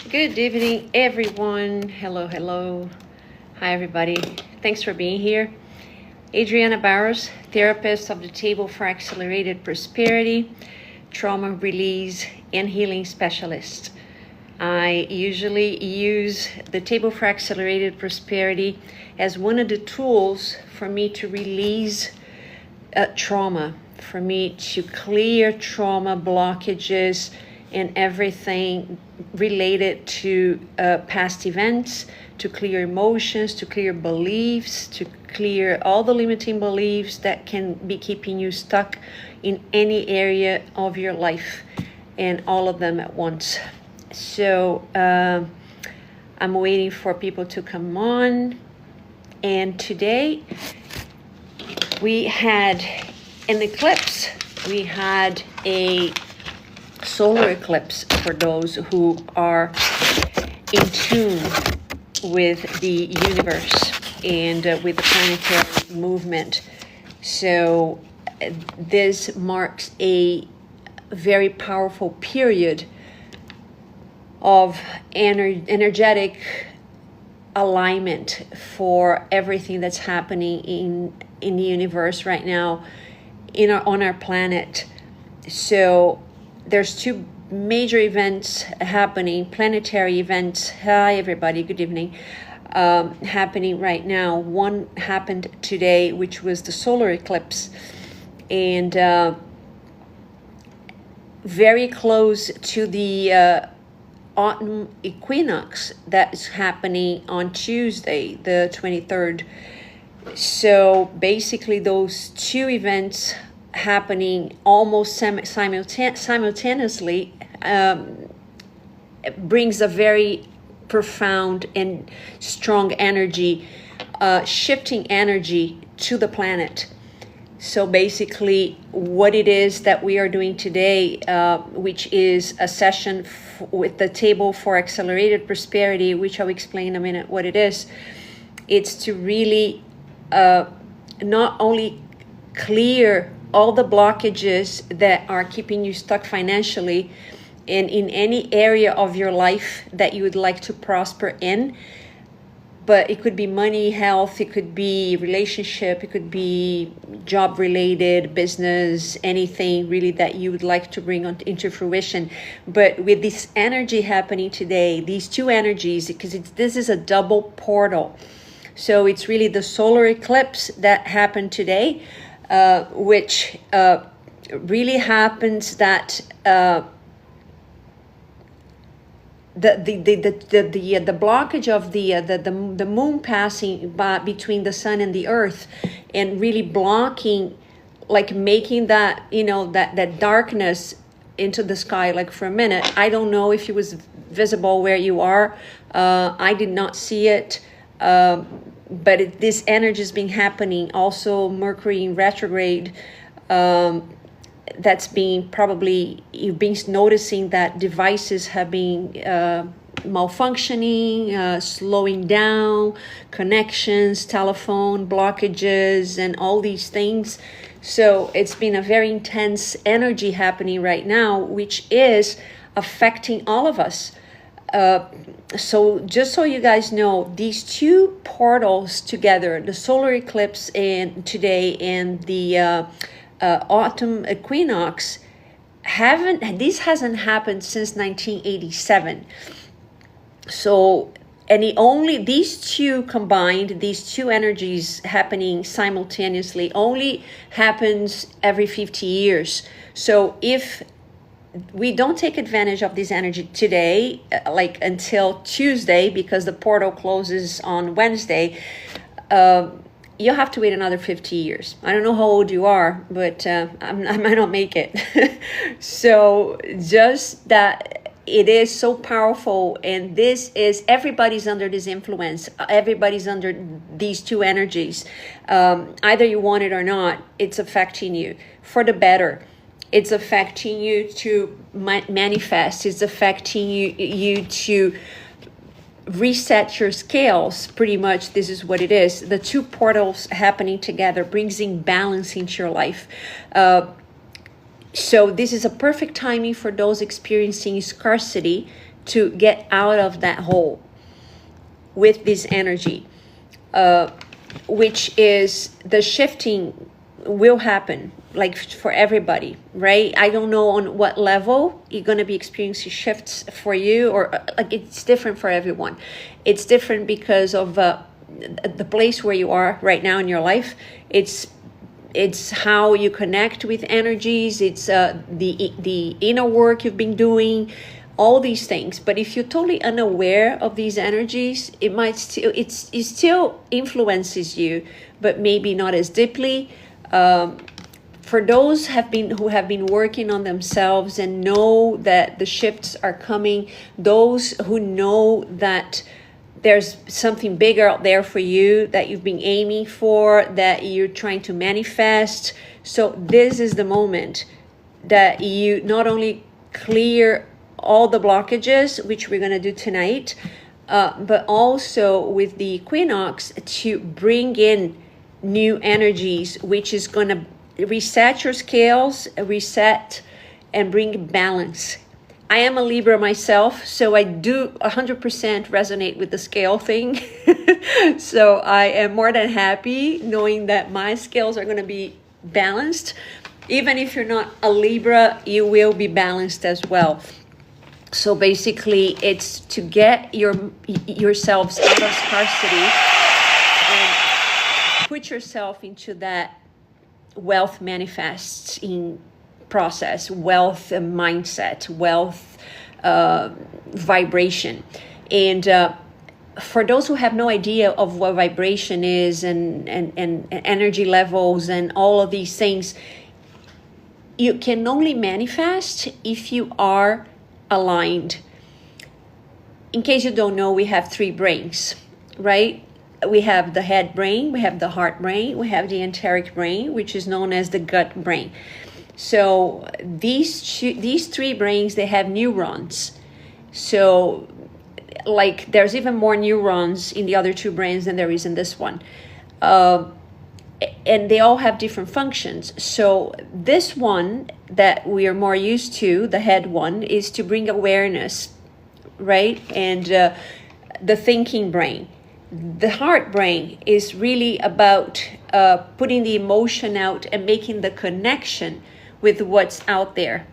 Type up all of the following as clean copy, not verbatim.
Good evening, everyone. Hello, hello. Hi, everybody. Thanks for being here. Adriana Barros, therapist of the Table for Accelerated Prosperity, trauma release, and healing specialist. I usually use the Table for Accelerated Prosperity as one of the tools for me to release trauma, for me to clear trauma blockages and everything related to past events, to clear emotions, to clear beliefs, to clear all the limiting beliefs that can be keeping you stuck in any area of your life, and all of them at once. So I'm waiting for people to come on. And today we had an eclipse. We had a solar eclipse for those who are in tune with the universe and with the planetary movement. So this marks a very powerful period of energetic alignment for everything that's happening in the universe right now on our planet. So there's two major events happening, planetary events. Hi, everybody. Good evening. Happening right now. One happened today, which was the solar eclipse, and very close to the autumn equinox that is happening on Tuesday, the 23rd. So basically, those two events happening almost simultaneously brings a very profound and strong energy, shifting energy to the planet. So basically what it is that we are doing today, which is a session with the Table for Accelerated Prosperity, which I'll explain in a minute what it is. It's to really not only clear all the blockages that are keeping you stuck financially and in any area of your life that you would like to prosper in. But it could be money, health, it could be relationship, it could be job related, business, anything really that you would like to bring into fruition. But with this energy happening today, these two energies, because this is a double portal. So it's really the solar eclipse that happened today, which really happens that the blockage of the moon passing by between the sun and the earth, and really blocking, like making that that darkness into the sky, like for a minute. I don't know if it was visible where you are. I did not see it. But this energy has been happening. Also, Mercury in retrograde. That's being probably, you've been noticing that devices have been malfunctioning, slowing down, connections, telephone blockages, and all these things. So it's been a very intense energy happening right now, which is affecting all of us. So just so you guys know, these two portals together, the solar eclipse and today and the autumn equinox, this hasn't happened since 1987. So, and these two combined, these two energies happening simultaneously, only happens every 50 years. So if we don't take advantage of this energy today, like until Tuesday, because the portal closes on Wednesday, you'll have to wait another 50 years. I don't know how old you are, but I might not make it. So just that it is so powerful, and everybody's under this influence. Everybody's under these two energies. Either you want it or not, it's affecting you for the better. It's affecting you to manifest. It's affecting you to reset your scales. Pretty much this is what it is. The two portals happening together brings in balance into your life. So this is a perfect timing for those experiencing scarcity to get out of that hole with this energy, which is the shifting will happen, like for everybody, right? I don't know on what level you're going to be experiencing shifts for you, or like it's different for everyone. It's different because of the place where you are right now in your life. It's how you connect with energies. It's the inner work you've been doing, all these things. But if you're totally unaware of these energies, it still influences you, but maybe not as deeply. For those who have been working on themselves and know that the shifts are coming, those who know that there's something bigger out there for you that you've been aiming for, that you're trying to manifest. So this is the moment that you not only clear all the blockages, which we're going to do tonight, but also with the equinox to bring in new energies, which is going to reset your scales, reset and bring balance. I am a Libra myself, so I do 100% resonate with the scale thing. So I am more than happy knowing that my scales are going to be balanced. Even if you're not a Libra, you will be balanced as well. So basically, it's to get yourselves out of scarcity and put yourself into that wealth manifesting process, wealth mindset, wealth vibration. And for those who have no idea of what vibration is and energy levels and all of these things, you can only manifest if you are aligned. In case you don't know, we have 3 brains, right? We have the head brain, we have the heart brain, we have the enteric brain, which is known as the gut brain. So these 3 brains, they have neurons. So like there's even more neurons in the other 2 brains than there is in this one. And they all have different functions. So this one that we are more used to, the head one, is to bring awareness, right? And the thinking brain. The heart brain is really about putting the emotion out and making the connection with what's out there.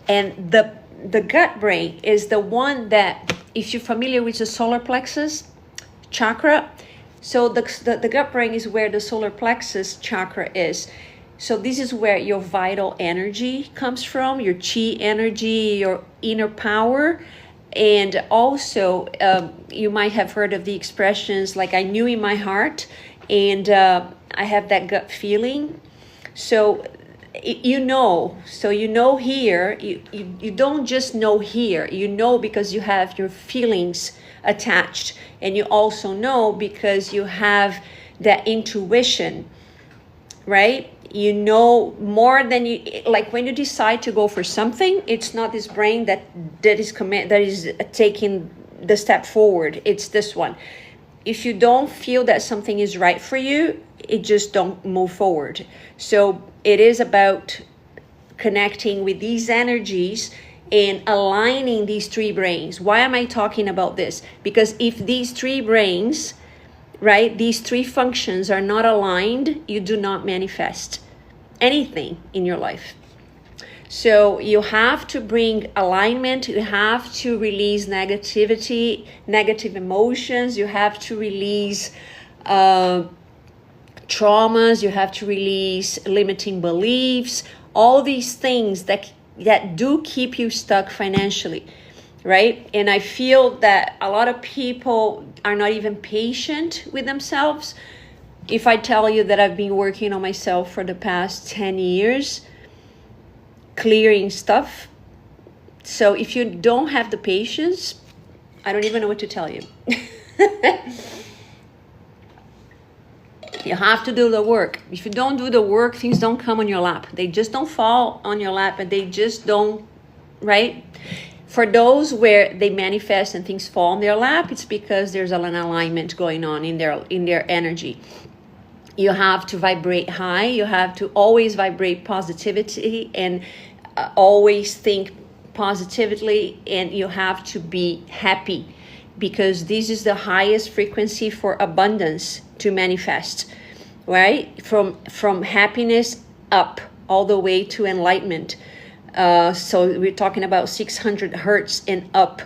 And the gut brain is the one that, if you're familiar with the solar plexus chakra, so the gut brain is where the solar plexus chakra is. So this is where your vital energy comes from, your chi energy, your inner power. And also, you might have heard of the expressions like I knew in my heart, and I have that gut feeling. So you know here, you don't just know here, you know because you have your feelings attached, and you also know because you have that intuition, right? You know more than you, like when you decide to go for something, it's not this brain that is taking the step forward. It's this one. If you don't feel that something is right for you, it just don't move forward. So it is about connecting with these energies and aligning these 3 brains. Why am I talking about this? Because if these 3 brains, right, these 3 functions are not aligned, you do not manifest anything in your life. So you have to bring alignment, you have to release negativity, negative emotions, you have to release traumas, you have to release limiting beliefs, all these things that do keep you stuck financially, right? And I feel that a lot of people are not even patient with themselves. If I tell you that I've been working on myself for the past 10 years, clearing stuff. So if you don't have the patience, I don't even know what to tell you. You have to do the work. If you don't do the work, things don't come on your lap. They just don't fall on your lap, and they just don't, right? For those where they manifest and things fall on their lap, it's because there's an alignment going on in their energy. You have to vibrate high. You have to always vibrate positivity and always think positively, and you have to be happy, because this is the highest frequency for abundance to manifest, right? From happiness up all the way to enlightenment. So we're talking about 600 hertz and up.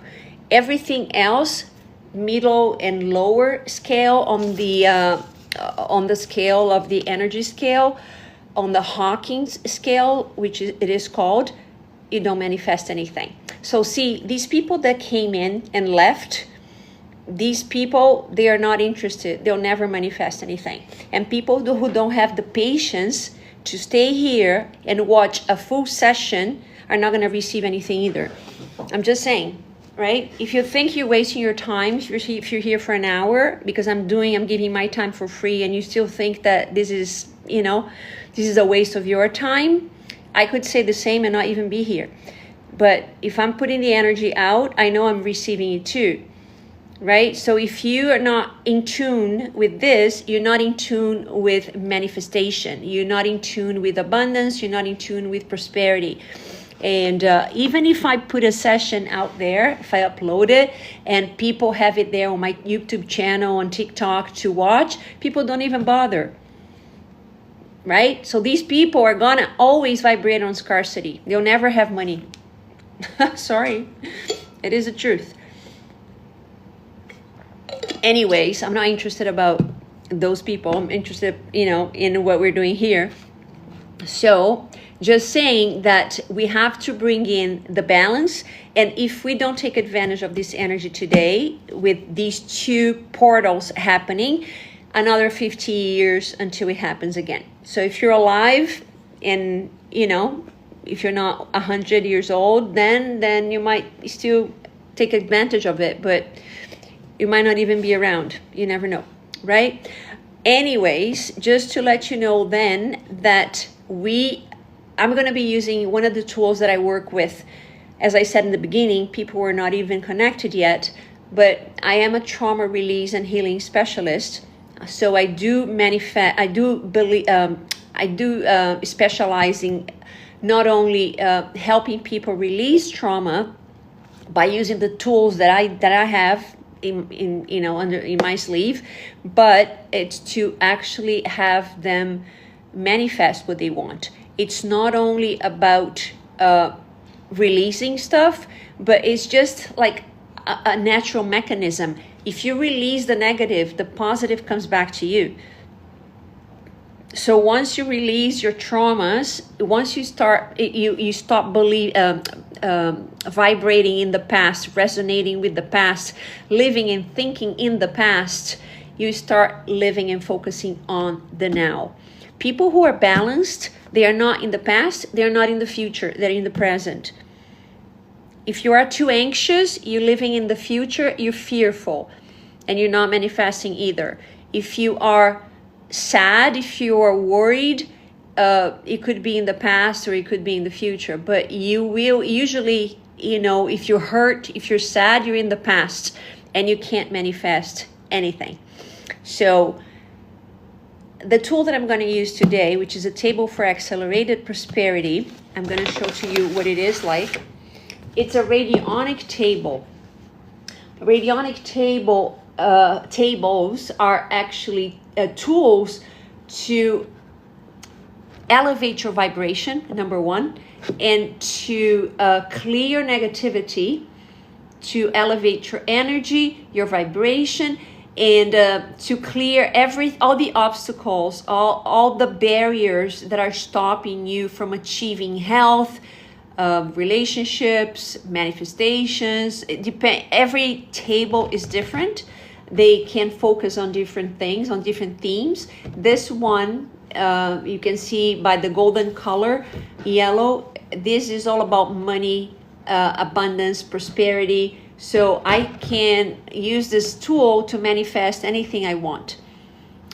Everything else, middle and lower scale on the scale of the energy scale, on the Hawking's scale, which it is called, you don't manifest anything. So see, these people that came in and left, these people, they are not interested. They'll never manifest anything. And people who don't have the patience to stay here and watch a full session are not going to receive anything either. I'm just saying, right? If you think you're wasting your time, if you're here for an hour, because I'm giving my time for free, and you still think that this is a waste of your time, I could say the same and not even be here. But if I'm putting the energy out, I know I'm receiving it too. Right? So if you are not in tune with this, you're not in tune with manifestation. You're not in tune with abundance. You're not in tune with prosperity. And even if I put a session out there, if I upload it and people have it there on my YouTube channel, on TikTok to watch, people don't even bother. Right? So these people are going to always vibrate on scarcity. They'll never have money. Sorry. It is the truth. Anyways, I'm not interested about those people. I'm interested, in what we're doing here. So just saying that we have to bring in the balance. And if we don't take advantage of this energy today, with these two portals happening, another 50 years until it happens again. So if you're alive and, if you're not 100 years old, then you might still take advantage of it. But you might not even be around. You never know, right? Anyways, just to let you know then that I'm going to be using one of the tools that I work with. As I said in the beginning, people were not even connected yet, but I am a trauma release and healing specialist. So I do specialize in not only helping people release trauma by using the tools that I have in my sleeve, but it's to actually have them manifest what they want. It's not only about releasing stuff, but it's just like a natural mechanism. If you release the negative, the positive comes back to you. So once you release your traumas, once you start, you stop vibrating in the past, resonating with the past, living and thinking in the past, you start living and focusing on the now. People who are balanced, they are not in the past, they are not in the future, they're in the present. If you are too anxious, you're living in the future, you're fearful, and you're not manifesting either. If you are sad, if you are worried, it could be in the past or it could be in the future, but you will usually, if you're hurt, if you're sad, you're in the past and you can't manifest anything. So the tool that I'm going to use today, which is a table for accelerated prosperity, I'm going to show to you what it is like. It's a radionic table. Radionic tables are actually tools to elevate your vibration, number one, and to clear negativity, to elevate your energy, your vibration, and to clear all the obstacles, all the barriers that are stopping you from achieving health, relationships, manifestations. Every table is different. They can focus on different things, on different themes. This one, you can see by the golden color, yellow, this is all about money, abundance, prosperity. So I can use this tool to manifest anything I want,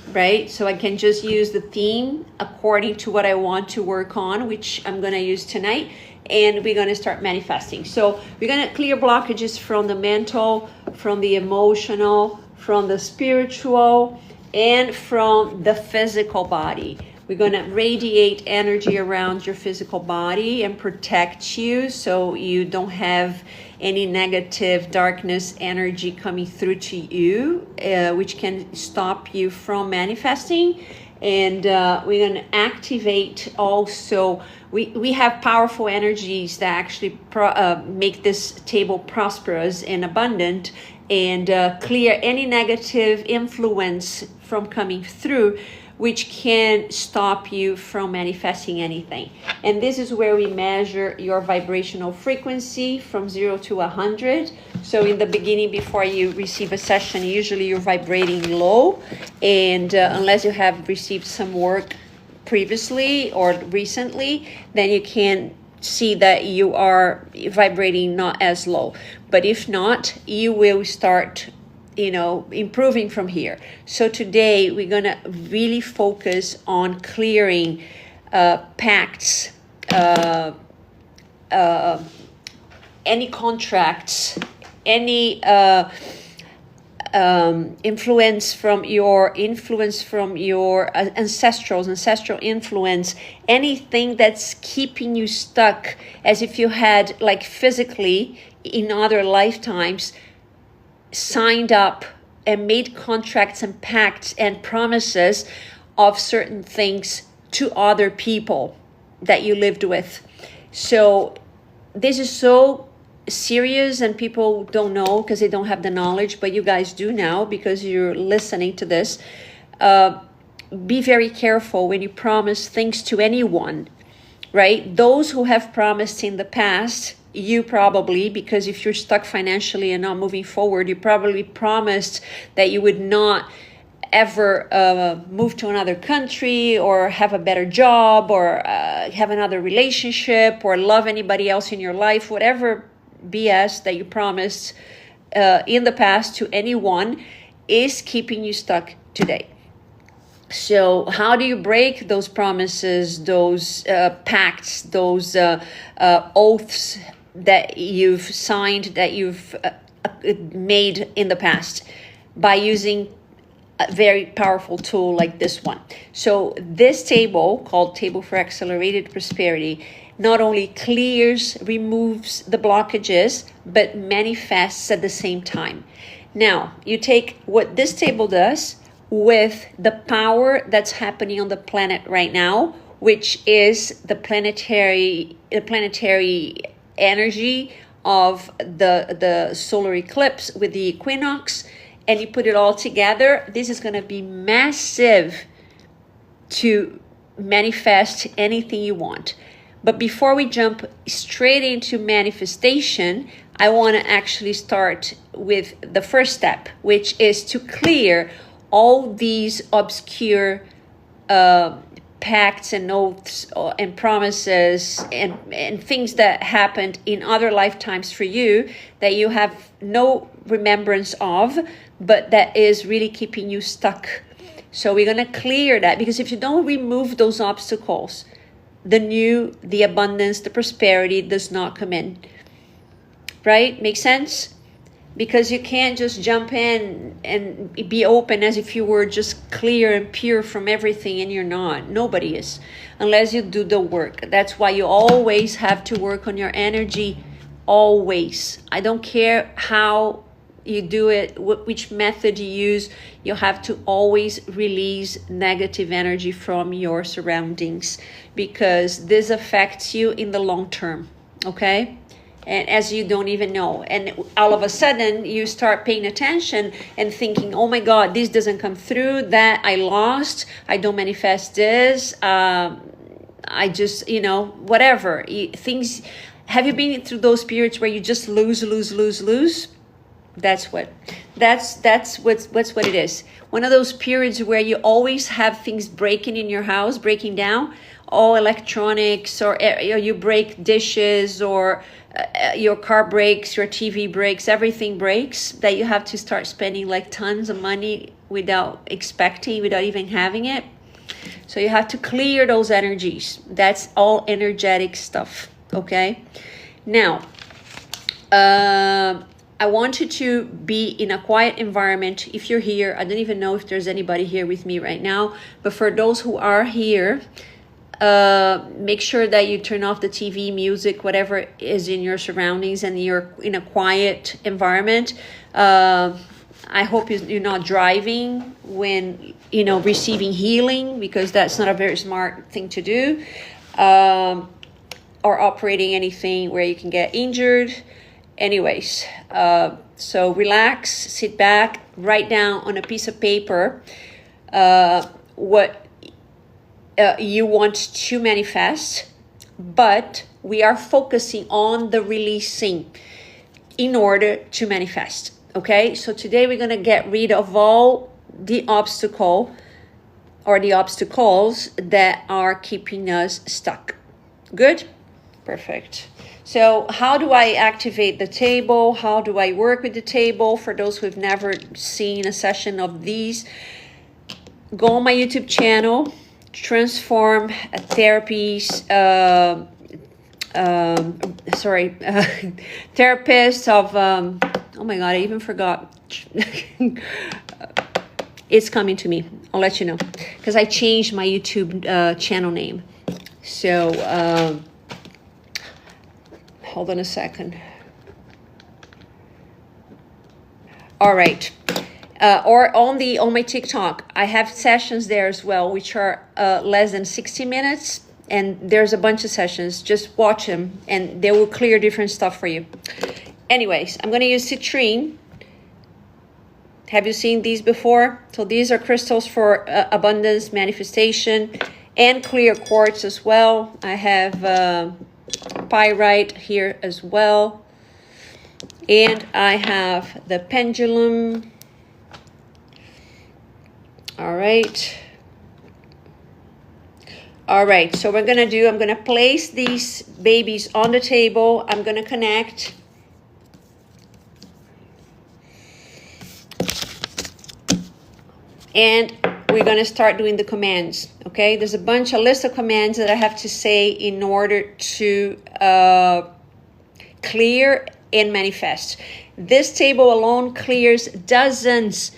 right? So I can just use the theme according to what I want to work on, which I'm going to use tonight. And we're going to start manifesting. So we're going to clear blockages from the mental, from the emotional, from the spiritual, and from the physical body. We're going to radiate energy around your physical body and protect you so you don't have any negative darkness energy coming through to you, which can stop you from manifesting. And we're going to activate also, we have powerful energies that actually make this table prosperous and abundant, and clear any negative influence from coming through, which can stop you from manifesting anything. And this is where we measure your vibrational frequency from 0 to 100. So in the beginning, before you receive a session, usually you're vibrating low, and unless you have received some work previously or recently, then you can see that you are vibrating not as low. But if not, you will start improving from here. So today we're going to really focus on clearing pacts, any contracts, any influence from your ancestral influence, anything that's keeping you stuck, as if you had, like, physically in other lifetimes signed up and made contracts and pacts and promises of certain things to other people that you lived with. So this is so serious, and people don't know because they don't have the knowledge, but you guys do now because you're listening to this. Be very careful when you promise things to anyone, right? Those who have promised in the past, you probably, because if you're stuck financially and not moving forward, you probably promised that you would not ever move to another country or have a better job or have another relationship or love anybody else in your life. Whatever BS that you promised in the past to anyone is keeping you stuck today. So how do you break those promises, those pacts, those oaths that you've signed, that you've made in the past? By using a very powerful tool like this one. So this table, called Table for Accelerated Prosperity, not only clears, removes the blockages, but manifests at the same time. Now, you take what this table does with the power that's happening on the planet right now, which is the planetary energy of the solar eclipse with the equinox, and you put it all together. This is going to be massive to manifest anything you want. But before we jump straight into manifestation, I want to actually start with the first step, which is to clear all these obscure pacts and oaths and promises and things that happened in other lifetimes for you that you have no remembrance of, but that is really keeping you stuck. So we're going to clear that, because if you don't remove those obstacles, the abundance, the prosperity does not come in. Right? Make sense? Because you can't just jump in and be open as if you were just clear and pure from everything, and you're not. Nobody is, unless you do the work. That's why you always have to work on your energy, always. I don't care how you do it, which method you use, you have to always release negative energy from your surroundings, because this affects you in the long term, okay? And as you don't even know, and all of a sudden you start paying attention and thinking, oh my God, this doesn't come through, that I lost, I don't manifest this, I just, whatever things. Have you been through those periods where you just lose? That's what it is. One of those periods where you always have things breaking in your house, breaking down, all electronics, or you break dishes, or your car breaks, your TV breaks, everything breaks, that you have to start spending like tons of money without even having it. So you have to clear those energies. That's all energetic stuff, okay? Now, I want you to be in a quiet environment. If you're here, I don't even know if there's anybody here with me right now, but for those who are here, make sure that you turn off the TV, music, whatever is in your surroundings, and you're in a quiet environment. I hope you're not driving when, you know, receiving healing, because that's not a very smart thing to do, or operating anything where you can get injured. Anyways, so relax, sit back, write down on a piece of paper what you want to manifest, but we are focusing on the releasing in order to manifest. Okay, so today we're going to get rid of all the obstacle or the obstacles that are keeping us stuck. Good? Perfect. So how do I activate the table? How do I work with the table? For those who have never seen a session of these, go on my YouTube channel, Transform Therapies, therapist of, oh my God, I even forgot. It's coming to me. I'll let you know, because I changed my YouTube channel name. So, hold on a second. All right. Or on my TikTok, I have sessions there as well, which are less than 60 minutes. And there's a bunch of sessions. Just watch them and they will clear different stuff for you. Anyways, I'm going to use citrine. Have you seen these before? So these are crystals for abundance, manifestation, and clear quartz as well. I have pyrite here as well. And I have the pendulum. All right. All right, so I'm going to place these babies on the table. I'm going to connect. And we're going to start doing the commands, okay? There's a list of commands that I have to say in order to clear and manifest. This table alone clears dozens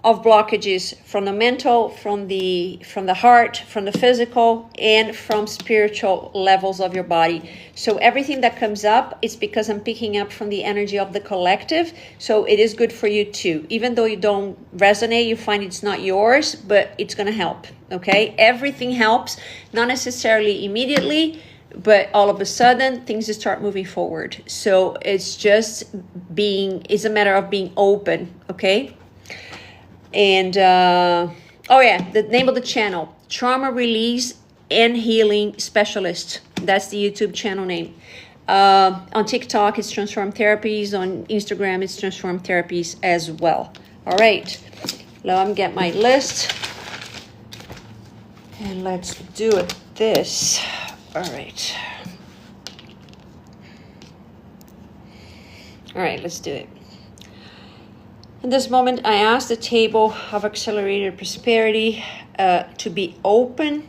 of blockages from the mental, from the heart, from the physical, and from spiritual levels of your body. So everything that comes up is because I'm picking up from the energy of the collective. So it is good for you too. Even though you don't resonate, you find it's not yours, but it's going to help, okay? Everything helps, not necessarily immediately, but all of a sudden things start moving forward. So it's it's a matter of being open, okay? And, oh yeah, the name of the channel, Trauma Release and Healing Specialist. That's the YouTube channel name. On TikTok, it's Transform Therapies. On Instagram, it's Transform Therapies as well. All right, now I'm get my list. And let's do it this. All right. All right, let's do it. In this moment, I ask the table of accelerated prosperity to be open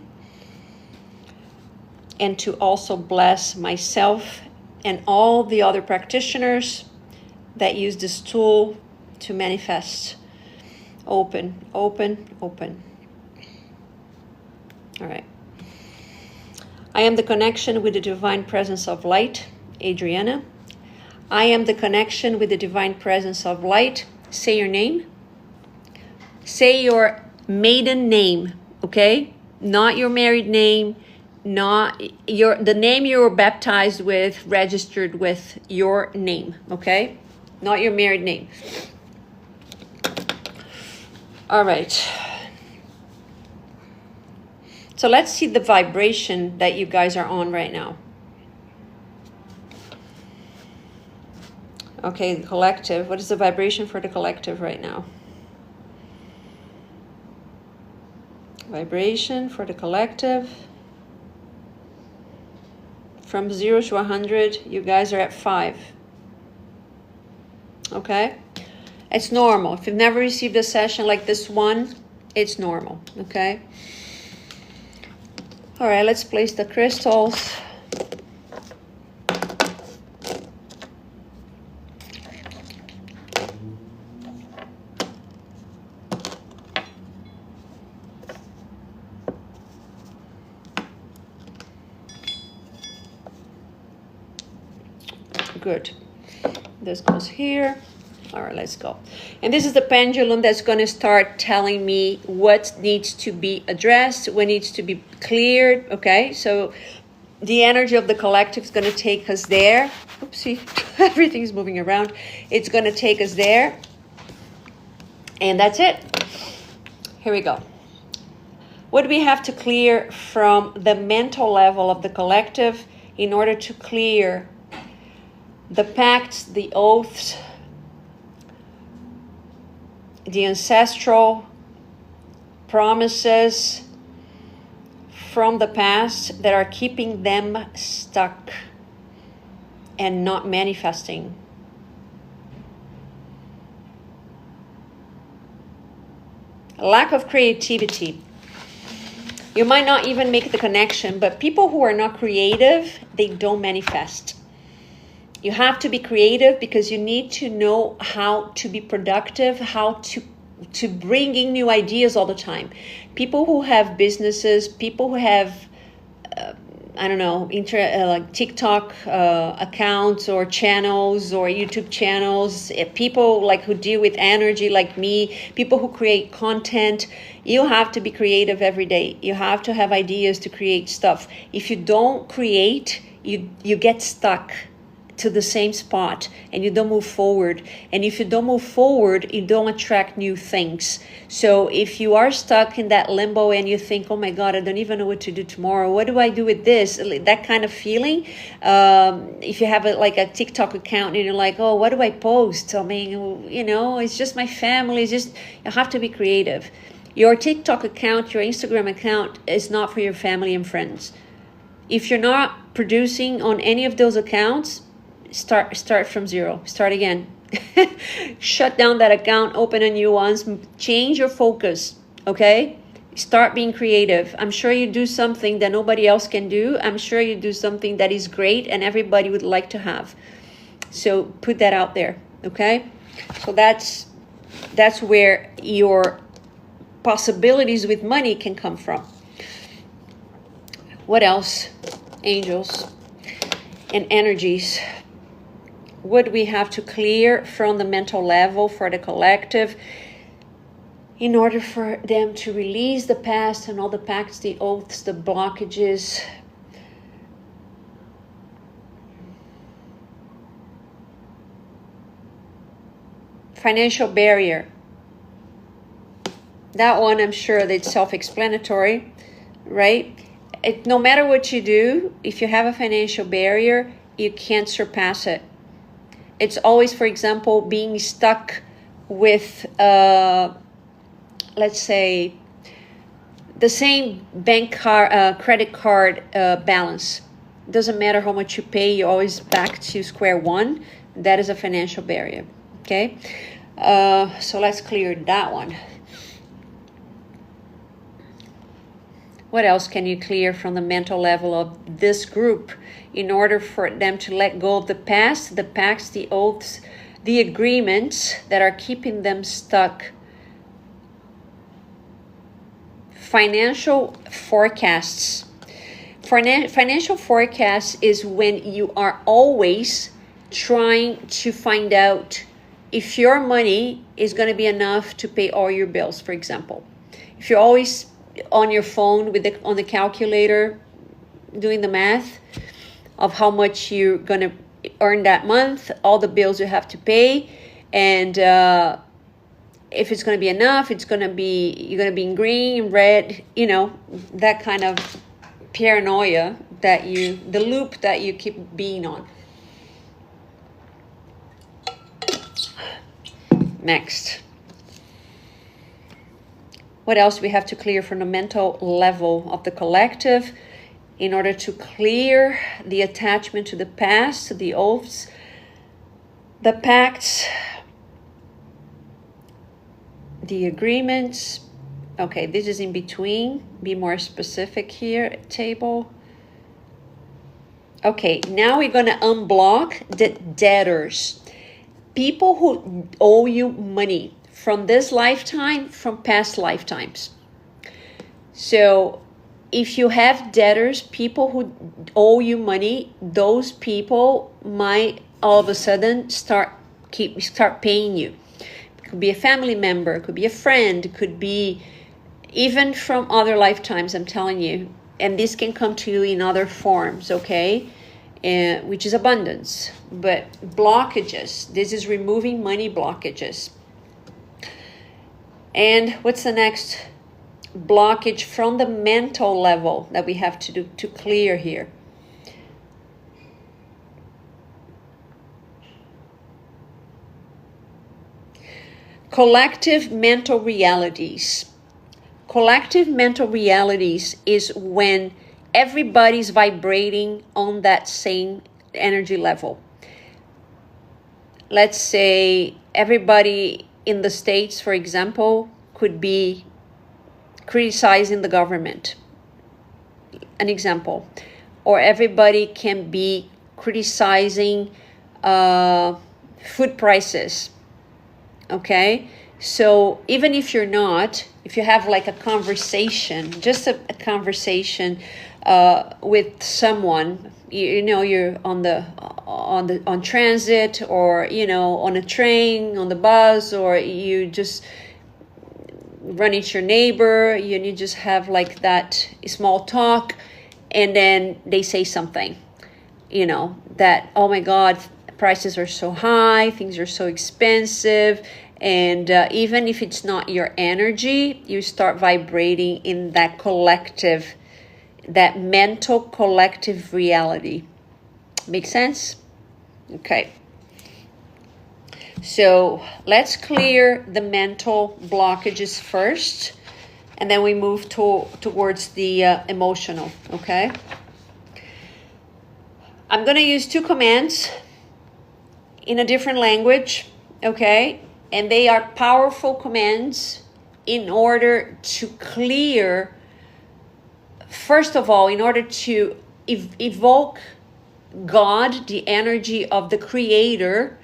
and to also bless myself and all the other practitioners that use this tool to manifest. Open, open, open. All right. I am the connection with the divine presence of light, Adriana. I am the connection with the divine presence of light. Say your name. Say your maiden name, okay? Not your married name, not the name you were baptized with, registered with your name, okay? Not your married name. All right. So let's see the vibration that you guys are on right now. Okay, the collective. What is the vibration for the collective right now? Vibration for the collective. From 0 to 100, you guys are at 5. Okay? It's normal. If you've never received a session like this one, it's normal. Okay? All right, let's place the crystals. Good. This goes here. All right, let's go. And this is the pendulum that's going to start telling me what needs to be addressed, what needs to be cleared, okay? So the energy of the collective is going to take us there. Oopsie, everything's moving around. It's going to take us there. And that's it. Here we go. What do we have to clear from the mental level of the collective in order to clear the pacts, the oaths, the ancestral promises from the past that are keeping them stuck and not manifesting? Lack of creativity. You might not even make the connection, but people who are not creative, they don't manifest. You have to be creative because you need to know how to be productive, how to bring in new ideas all the time. People who have businesses, people who have, like TikTok accounts or channels or YouTube channels, people like who deal with energy like me, people who create content. You have to be creative every day. You have to have ideas to create stuff. If you don't create, you get stuck to the same spot and you don't move forward. And if you don't move forward, you don't attract new things. So if you are stuck in that limbo and you think, oh my God, I don't even know what to do tomorrow. What do I do with this? That kind of feeling. If you have a TikTok account and you're like, oh, what do I post? I mean, it's just my family. You have to be creative. Your TikTok account, your Instagram account is not for your family and friends. If you're not producing on any of those accounts, start from zero. Start again. Shut down that account, open a new one, change your focus, okay? Start being creative. I'm sure you do something that nobody else can do. I'm sure you do something that is great and everybody would like to have. So put that out there, okay? So that's where your possibilities with money can come from. What else? Angels and energies. What do we have to clear from the mental level for the collective in order for them to release the past and all the pacts, the oaths, the blockages? Financial barrier. That one, I'm sure that's self-explanatory, right? No matter what you do, if you have a financial barrier, you can't surpass it. It's always, for example, being stuck with, let's say, the same credit card balance. Doesn't matter how much you pay, you're always back to square one. That is a financial barrier, okay? So let's clear that one. What else can you clear from the mental level of this group in order for them to let go of the past, the pacts, the oaths, the agreements that are keeping them stuck? Financial forecasts. Financial forecasts is when you are always trying to find out if your money is going to be enough to pay all your bills, for example. If you're always on your phone on the calculator doing the math of how much you're going to earn that month, all the bills you have to pay, and if it's going to be enough, you're going to be in green, red, that kind of paranoia the loop that you keep being on. Next. What else we have to clear from the mental level of the collective in order to clear the attachment to the past, to the oaths, the pacts, the agreements? Okay, this is in between. Be more specific here, table. Okay, now we're going to unblock the debtors. People who owe you money from this lifetime, from past lifetimes. So if you have debtors, people who owe you money, those people might all of a sudden start paying you. It could be a family member, it could be a friend, it could be even from other lifetimes, I'm telling you. And this can come to you in other forms, okay? Which is abundance. But blockages, this is removing money blockages. And what's the next blockage from the mental level that we have to clear here? Collective mental realities. Collective mental realities is when everybody's vibrating on that same energy level. Let's say everybody in the States, for example, could be criticizing the government. An example. Or everybody can be criticizing food prices. Okay, so even if you're not, if you have like a conversation, just a conversation with someone, you know, you're on transit, or you know, on a train, on the bus, or you just run into your neighbor, and you just have like that small talk, and then they say something, you know, that, oh my God, prices are so high, things are so expensive, and even if it's not your energy, you start vibrating in that collective, that mental collective reality. Make sense? Okay. So let's clear the mental blockages first, and then we move towards the emotional, okay? I'm going to use 2 commands in a different language, okay? And they are powerful commands in order to clear, first of all, in order to evoke God, the energy of the Creator,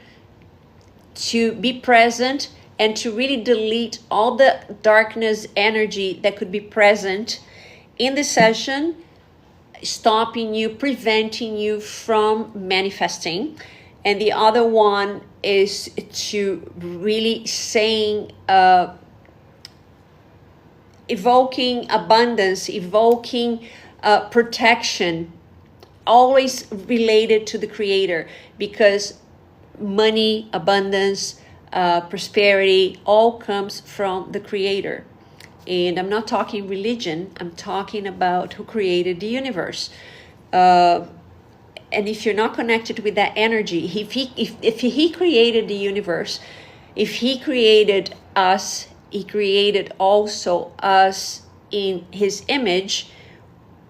to be present and to really delete all the darkness energy that could be present in the session, stopping you, preventing you from manifesting. And the other one is to really saying, evoking abundance, evoking protection, always related to the Creator, because money, abundance, prosperity, all comes from the Creator. And I'm not talking religion, I'm talking about who created the universe. And if you're not connected with that energy, if he created the universe, if he created us, he created also us in his image,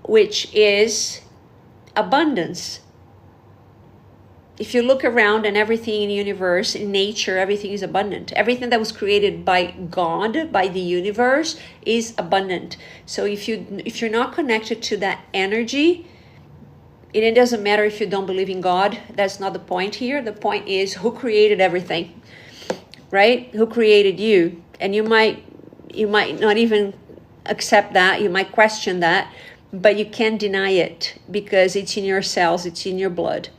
which is abundance. If you look around and everything in the universe, in nature, everything is abundant. Everything that was created by God, by the universe, is abundant. So if you're not connected to that energy, it doesn't matter if you don't believe in God. That's not the point here. The point is who created everything, right? Who created you? And you might not even accept that. You might question that, but you can't deny it because it's in your cells. It's in your blood.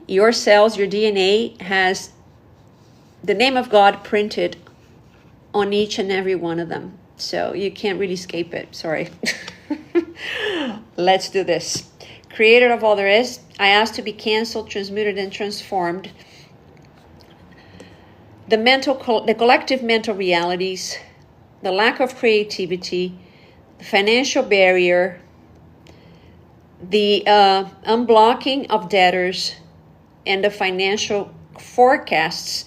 Your cells, your DNA has the name of God printed on each and every one of them. So you can't really escape it. Sorry. Let's do this. Creator of all there is, I ask to be canceled, transmuted, and transformed. The collective mental realities, the lack of creativity, the financial barrier, the unblocking of debtors, and the financial forecasts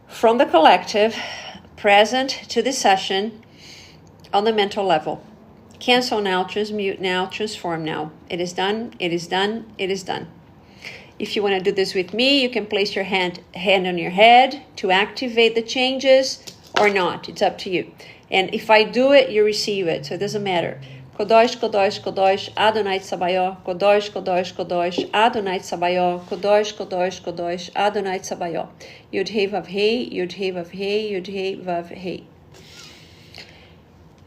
from the collective present to this session on the mental level. Cancel now, transmute now, transform now. It is done, it is done, it is done. If you want to do this with me, you can place your hand on your head to activate the changes or not. It's up to you. And if I do it, you receive it. So it doesn't matter. Kodosh, Kodosh, Kodosh, Adonai Tsabaoth, Kodosh, Kodosh, Kodosh, Adonai Tsabaoth, Kodosh, Kodosh, Kodosh, Adonai Tsabaoth. Yud Hei Vav Hei, Yud Hei Vav Hei, Yud Hei Vav Hei.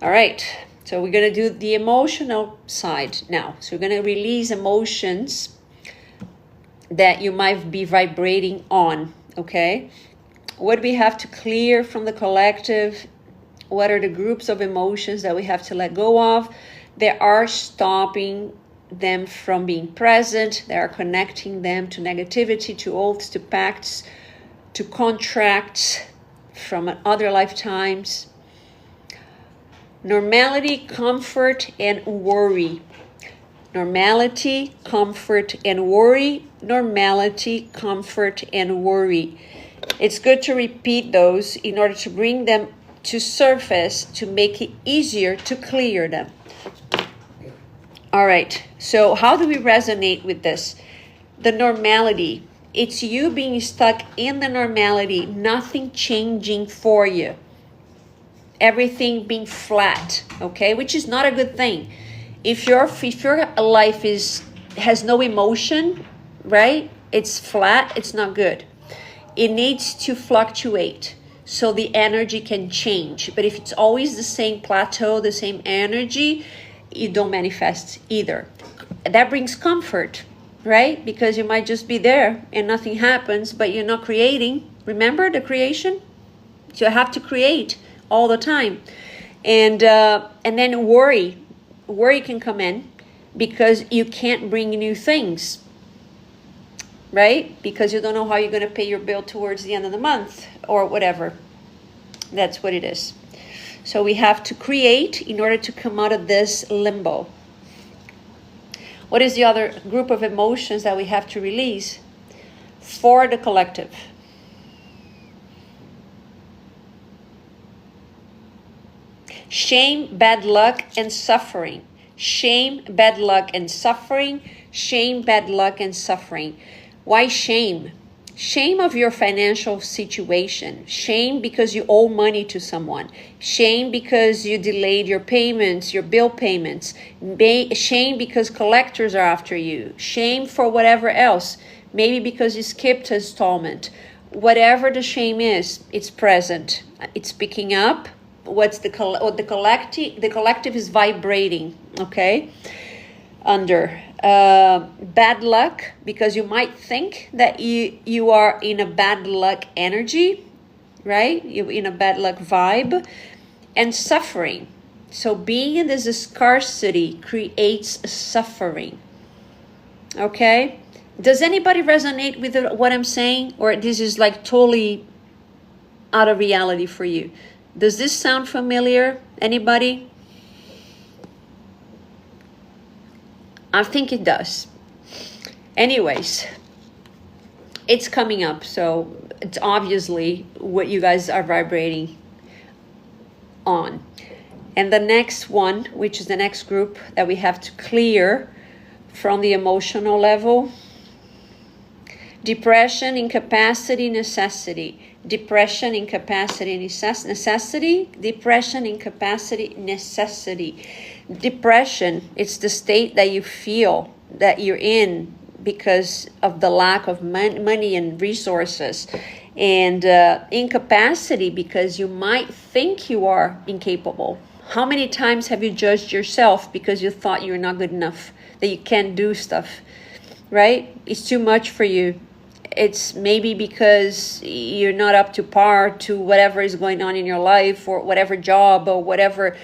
All right. So we're going to do the emotional side now. So we're going to release emotions that you might be vibrating on, okay? What we have to clear from the collective, what are the groups of emotions that we have to let go of that are stopping them from being present, that are connecting them to negativity, to oaths, to pacts, to contracts from other lifetimes. Normality, comfort, and worry. Normality, comfort, and worry. Normality, comfort, and worry. It's good to repeat those in order to bring them to surface, to make it easier to clear them. All right, so how do we resonate with this? The normality. It's you being stuck in the normality, nothing changing for you. Everything being flat, okay? Which is not a good thing. If your life has no emotion, right? It's flat, it's not good. It needs to fluctuate so the energy can change. But if it's always the same plateau, the same energy, you don't manifest either. That brings comfort, right? Because you might just be there and nothing happens, but you're not creating. Remember the creation? So you have to create all the time. And then worry. Worry can come in because you can't bring new things, right? Because you don't know how you're going to pay your bill towards the end of the month or whatever. That's what it is. So we have to create in order to come out of this limbo. What is the other group of emotions that we have to release for the collective? Shame, bad luck, and suffering. Shame, bad luck, and suffering. Shame, bad luck, and suffering. Why shame? Shame of your financial situation. Shame because you owe money to someone. Shame because you delayed your payments, your bill payments. Shame because collectors are after you. Shame for whatever else. Maybe because you skipped an installment. Whatever the shame is, it's present. It's picking up. The collective is vibrating, okay? Under bad luck, because you might think that you are in a bad luck energy, right? You're in a bad luck vibe. And suffering. So being in this scarcity creates suffering, okay? Does anybody resonate with what I'm saying? Or this is like totally out of reality for you? Does this sound familiar? Anybody? I think it does. Anyways, it's coming up. So it's obviously what you guys are vibrating on. And the next one, which is the next group that we have to clear from the emotional level. Depression, incapacity, necessity. Depression, incapacity, necessity. Depression, incapacity, necessity. Depression, it's the state that you feel that you're in because of the lack of money and resources. And incapacity, because you might think you are incapable. How many times have you judged yourself because you thought you're not good enough, that you can't do stuff, right? It's too much for you. It's maybe because you're not up to par to whatever is going on in your life, or whatever job or whatever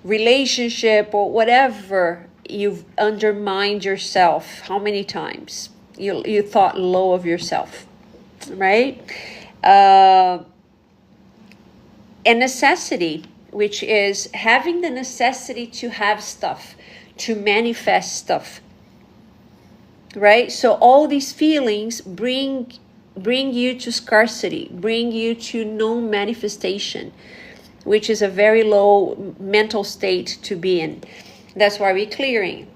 relationship or whatever. You've undermined yourself. How many times you thought low of yourself, right? And necessity, which is having the necessity to have stuff, to manifest stuff. Right? So all these feelings bring you to scarcity, bring you to no manifestation, which is a very low mental state to be in. That's why we're clearing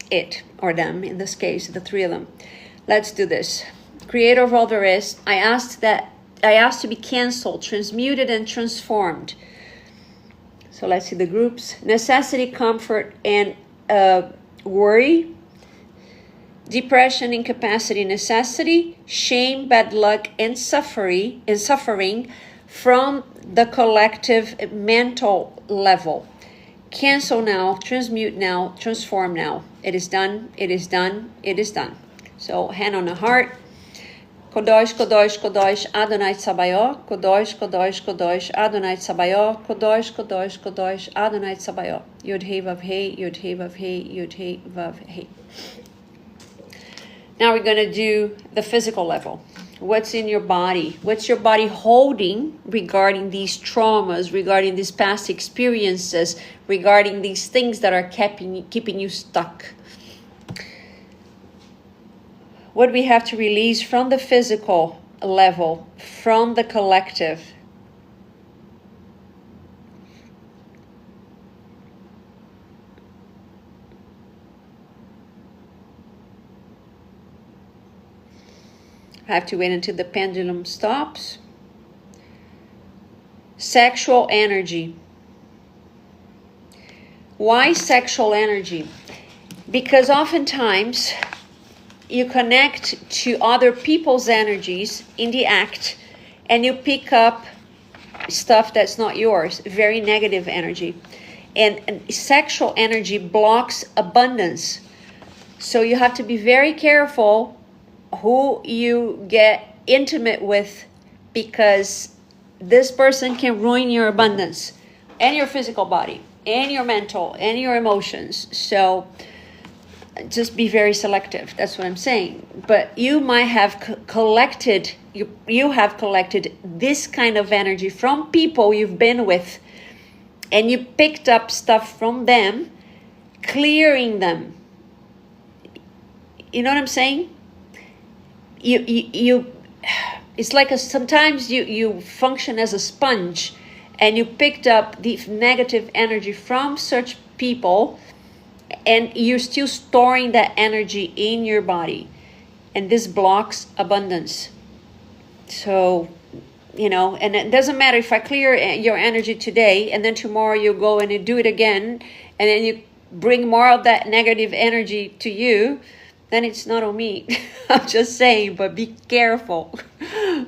it, or them, in this case, the three of them. Let's do this. Creator of all there is, I asked to be canceled, transmuted, and transformed. So let's see the groups. Necessity, comfort, and worry. Depression, incapacity, necessity, shame, bad luck, and suffering from the collective mental level. Cancel now, transmute now, transform now. It is done, it is done, it is done. So hand on the heart. Kodosh, Kodosh, Kodosh, Adonai Tsabaoth, Kodosh, Kodosh, Kodosh, Adonai Tsabaoth, Kodosh, Kodosh, Kodosh, Adonai Tsabaoth. Yod Hei Vav Hei, Yod Hei Vav Hei, Yod Hei Vav Hei. Now we're going to do the physical level. What's in your body? What's your body holding regarding these traumas, regarding these past experiences, regarding these things that are keeping you stuck? What we have to release from the physical level, from the collective. I have to wait until the pendulum stops. Sexual energy. Why sexual energy? Because oftentimes you connect to other people's energies in the act and you pick up stuff that's not yours, very negative energy. And sexual energy blocks abundance. So you have to be very careful who you get intimate with, because this person can ruin your abundance and your physical body and your mental and your emotions. So just be very selective. That's what I'm saying. But you might have collected, you have collected this kind of energy from people you've been with, and you picked up stuff from them, clearing them. You know what I'm saying? You it's like sometimes you function as a sponge, and you picked up the negative energy from such people, and you're still storing that energy in your body, and this blocks abundance. So, and it doesn't matter if I clear your energy today, and then tomorrow you go and you do it again, and then you bring more of that negative energy to you, then it's not on me. I'm just saying, but be careful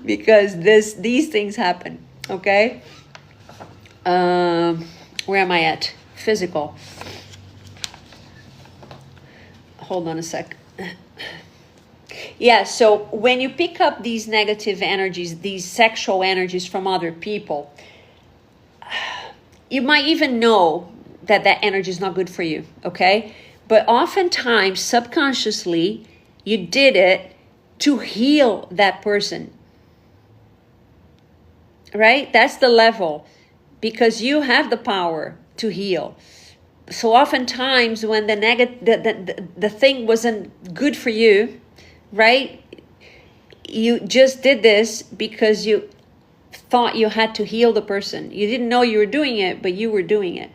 because these things happen, okay? Where am I at? Physical. Hold on a sec. Yeah, so when you pick up these negative energies, these sexual energies from other people, you might even know that energy is not good for you, okay? But oftentimes, subconsciously, you did it to heal that person, right? That's the level, because you have the power to heal. So oftentimes when the thing wasn't good for you, right? You just did this because you thought you had to heal the person. You didn't know you were doing it, but you were doing it.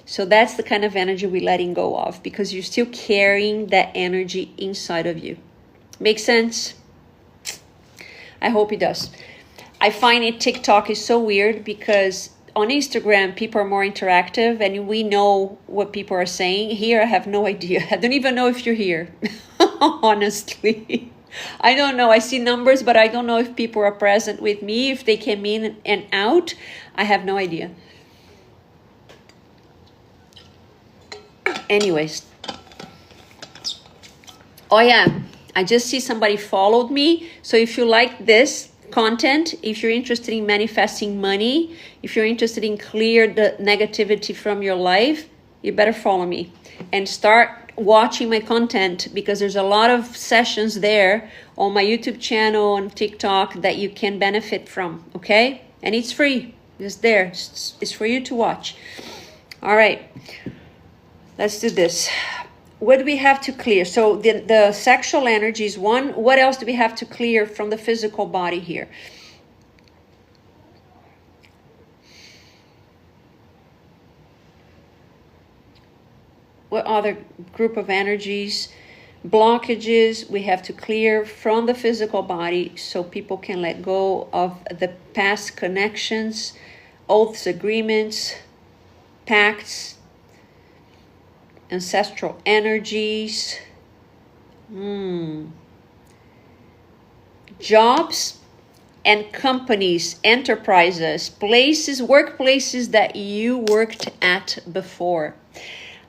So that's the kind of energy we're letting go of, because you're still carrying that energy inside of you. Make sense? I hope it does. I find TikTok is so weird, because on Instagram, people are more interactive and we know what people are saying. Here, I have no idea. I don't even know if you're here, honestly. I don't know. I see numbers, but I don't know if people are present with me, if they came in and out. I have no idea. Anyways. Oh, yeah. I just see somebody followed me. So if you like this content, if you're interested in manifesting money, if you're interested in clear the negativity from your life, you better follow me and start watching my content, because there's a lot of sessions there on my YouTube channel and TikTok that you can benefit from, okay? And it's free. It's there. It's for you to watch. All right. Let's do this. What do we have to clear? So the sexual energy is one. What else do we have to clear from the physical body here? What other group of energies, blockages we have to clear from the physical body so people can let go of the past connections, oaths, agreements, pacts, ancestral energies, jobs and companies, enterprises, places, workplaces that you worked at before.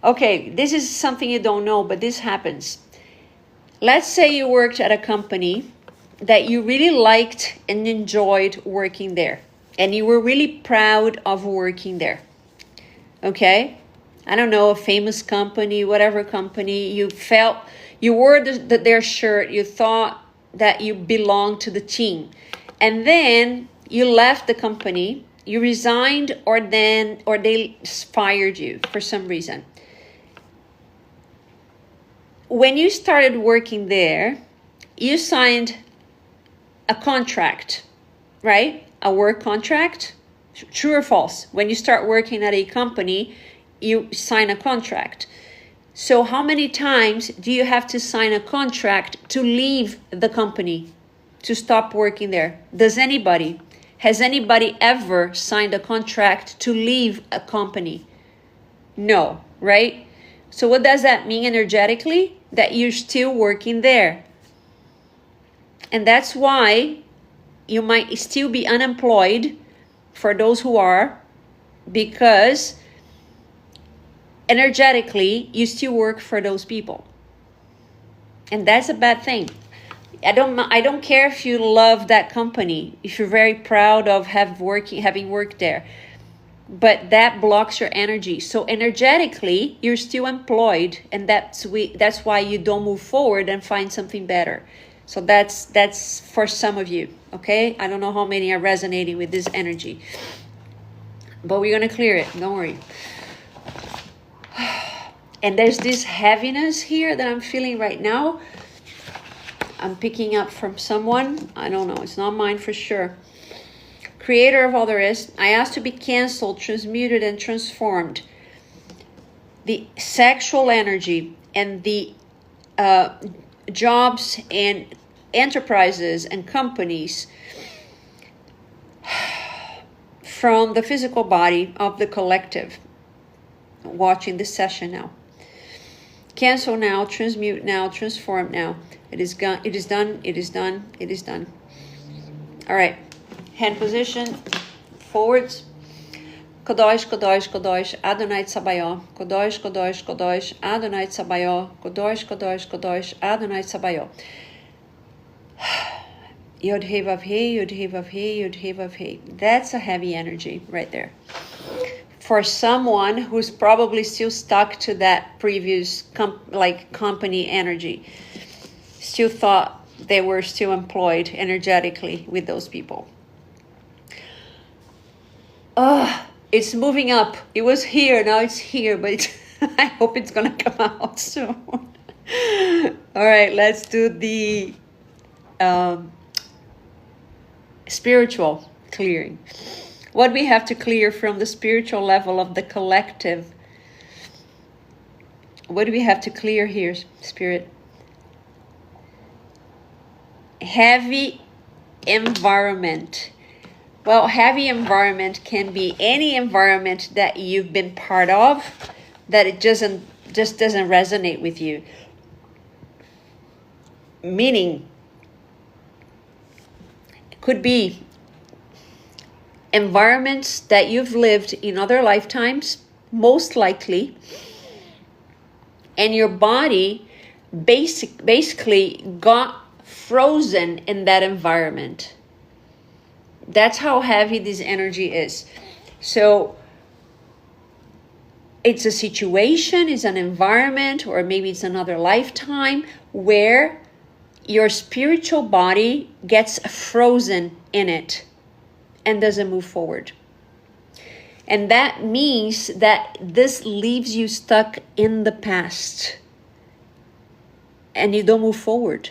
Okay, this is something you don't know, but this happens. Let's say you worked at a company that you really liked and enjoyed working there, and you were really proud of working there. Okay? I don't know, a famous company, whatever company, you felt, you wore their shirt, you thought that you belonged to the team. And then you left the company, you resigned, or they fired you for some reason. When you started working there, you signed a contract, right? A work contract. True or false? When you start working at a company, you sign a contract. So how many times do you have to sign a contract to leave the company, to stop working there? Has anybody ever signed a contract to leave a company? No, right? So what does that mean energetically? That you're still working there. And that's why you might still be unemployed for those who are, because energetically you still work for those people. And that's a bad thing. I don't care if you love that company, if you're very proud of having worked there, but that blocks your energy. So energetically, you're still employed, and that's why you don't move forward and find something better. So that's for some of you, okay? I don't know how many are resonating with this energy, but we're gonna clear it. Don't worry. And there's this heaviness here that I'm feeling right now. I'm picking up from someone. I don't know. It's not mine for sure. Creator of all there is, I ask to be canceled, transmuted, and transformed. The sexual energy and the jobs and enterprises and companies from the physical body of the collective watching this session now. Cancel now, transmute now, transform now. It is done, it is done, it is done, it is done. All right. Hand position, forwards. Kadosh, Kadosh, Kadosh, Adonai Tsabaoth. Kadosh, Kadosh, Kadosh, Adonai Tsabaoth. Kadosh, Kadosh, Kadosh, Adonai Tsabaoth. Yod He Vav He, Yod He Vav He, Yod He Vav He. That's a heavy energy right there. For someone who's probably still stuck to that previous company energy, still thought they were still employed energetically with those people. It's moving up. It was here, now it's here, but I hope it's gonna come out soon. All right, let's do the spiritual clearing. What we have to clear from the spiritual level of the collective. What do we have to clear here, Spirit? Heavy environment. Well, heavy environment can be any environment that you've been part of that it just doesn't resonate with you. Meaning, it could be environments that you've lived in other lifetimes, most likely, and your body basically got frozen in that environment. That's how heavy this energy is. So it's a situation, it's an environment, or maybe it's another lifetime where your spiritual body gets frozen in it and doesn't move forward. And that means that this leaves you stuck in the past and you don't move forward.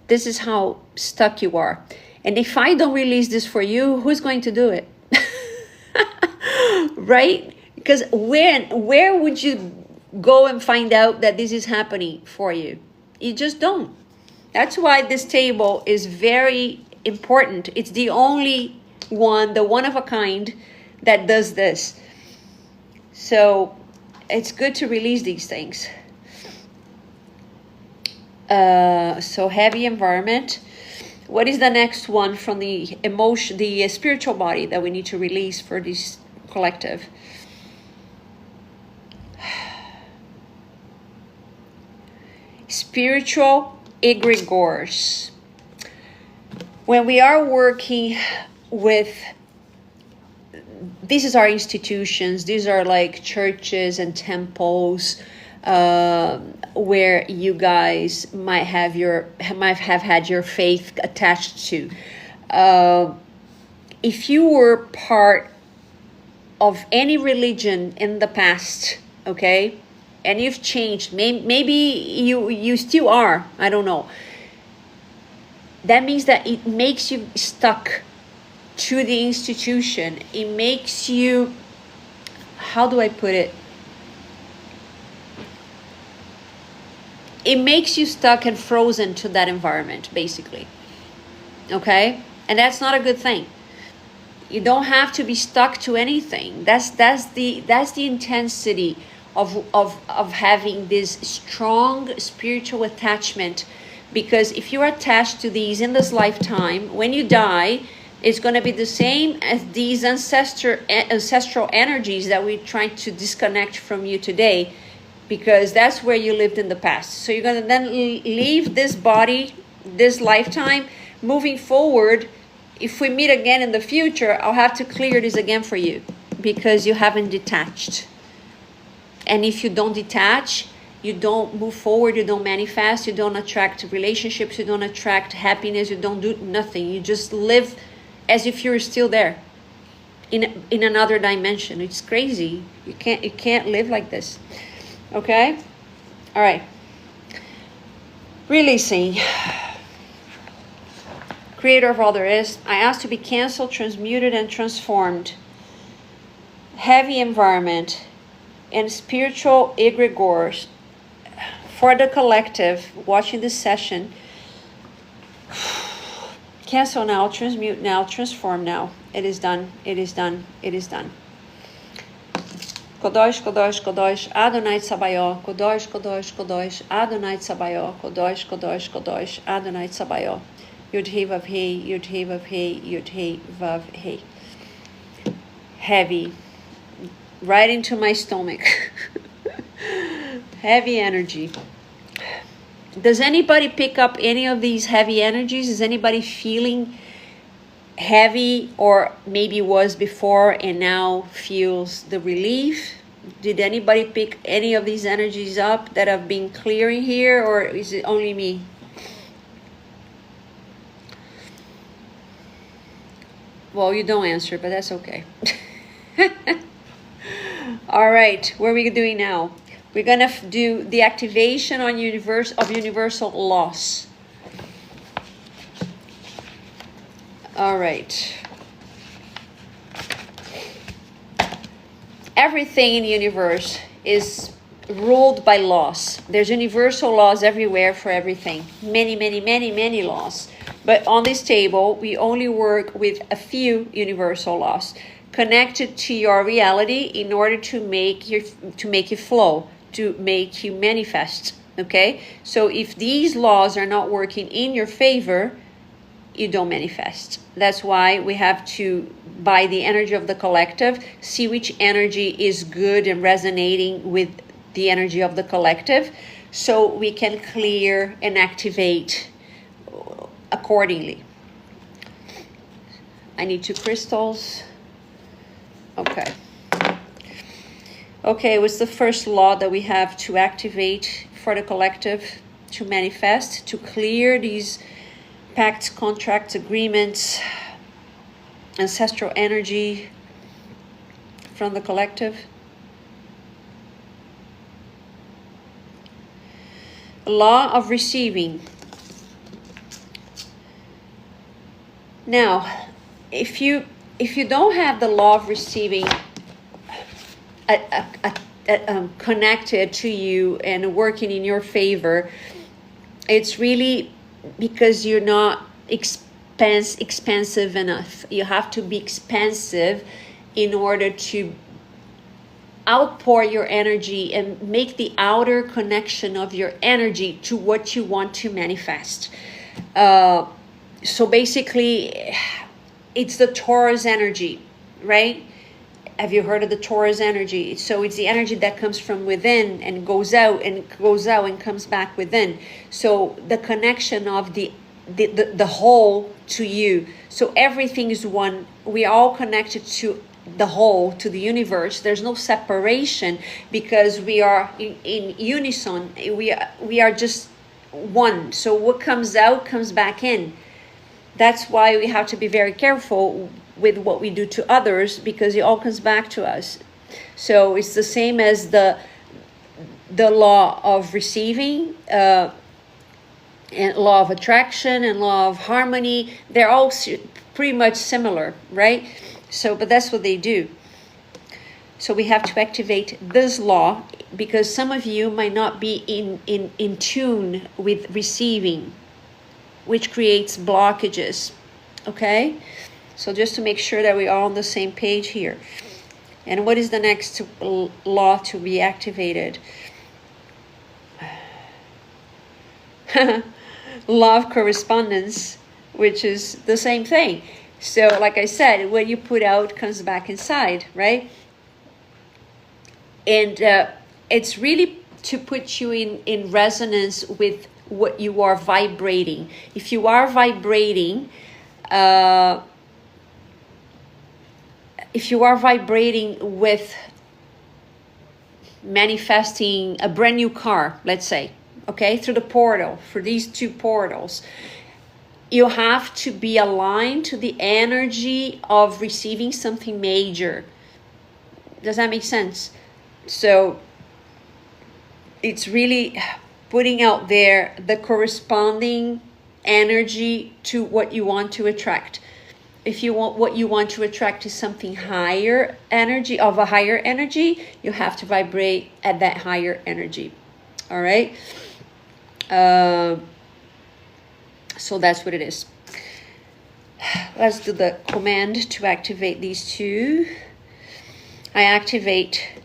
This is how stuck you are. And if I don't release this for you, who's going to do it? Right? Because where would you go and find out that this is happening for you? You just don't. That's why this table is very important. It's the only one, the one of a kind that does this. So it's good to release these things. So heavy environment. What is the next one from the emotion, the spiritual body that we need to release for this collective? spiritual egregores. When we are working with, these are institutions, these are like churches and temples, where you guys might have had your faith attached to. If you were part of any religion in the past, okay, and you've changed, maybe you still are, I don't know, that means that it makes you stuck to the institution. It makes you, how do I put it? It makes you stuck and frozen to that environment, basically. Okay? And that's not a good thing. You don't have to be stuck to anything. That's the intensity of having this strong spiritual attachment. Because if you're attached to these in this lifetime, when you die, it's going to be the same as these ancestral energies that we're trying to disconnect from you today, because that's where you lived in the past. So you're going to then leave this body, this lifetime. Moving forward, if we meet again in the future, I'll have to clear this again for you, because you haven't detached. And if you don't detach, you don't move forward, you don't manifest, you don't attract relationships, you don't attract happiness, you don't do nothing. You just live as if you're still there in another dimension. It's crazy. You can't live like this. Okay? All right. Releasing. Creator of all there is, I ask to be canceled, transmuted, and transformed. Heavy environment and spiritual egregores for the collective watching this session. Cancel now, transmute now, transform now. It is done, it is done, it is done. Kodosh, Kodosh, Kodosh, Adonai Tsabaoth, Kodosh, Kodosh, Kodosh, Adonai Tsabaoth, Kodosh, Kodosh, Kodosh, Adonai Tsabaoth. Yud He Vav He, Yud He Vav He, Yud He Vav He. Heavy. Right into my stomach. Heavy energy. Does anybody pick up any of these heavy energies? Is anybody feeling heavy, or maybe was before and now feels the relief? Did anybody pick any of these energies up that have been clearing here, or is it only me? Well, you don't answer, but that's okay. All right, what are we doing now? We're going to do the activation on universal laws. All right. Everything in the universe is ruled by laws. There's universal laws everywhere for everything. Many, many, many, many laws. But on this table, we only work with a few universal laws connected to your reality in order to make you flow, to make you manifest. Okay? So if these laws are not working in your favor, you don't manifest. That's why we have to, by the energy of the collective, see which energy is good and resonating with the energy of the collective, so we can clear and activate accordingly. I need 2 crystals. Okay. Okay, what's the first law that we have to activate for the collective to manifest, to clear these pacts, contracts, agreements, ancestral energy from the collective? Law of receiving. Now, if you don't have the law of receiving connected to you and working in your favor, it's really because you're not expansive enough. You have to be expansive in order to outpour your energy and make the outer connection of your energy to what you want to manifest. So basically, it's the Taurus energy, right? Have you heard of the Taurus energy? So it's the energy that comes from within and goes out and comes back within. So the connection of the whole to you. So everything is one. We are all connected to the whole, to the universe. There's no separation because we are in unison. We are just one. So what comes out comes back in. That's why we have to be very careful with what we do to others, because it all comes back to us. So it's the same as the law of receiving, and law of attraction and law of harmony. They're all pretty much similar, right? So, but that's what they do. So we have to activate this law, because some of you might not be in tune with receiving, which creates blockages. Okay? So just to make sure that we're all on the same page here. And what is the next law to be activated? Law of correspondence, which is the same thing. So like I said, what you put out comes back inside, right? And it's really to put you in resonance with what you are vibrating. If you are vibrating, with manifesting a brand new car, let's say, okay, through the portal, for these two portals, you have to be aligned to the energy of receiving something major. Does that make sense? So it's really putting out there the corresponding energy to what you want to attract. If you want, what you want to attract is something higher energy, of a higher energy, you have to vibrate at that higher energy. All right. So that's what it is. Let's do the command to activate these two. I activate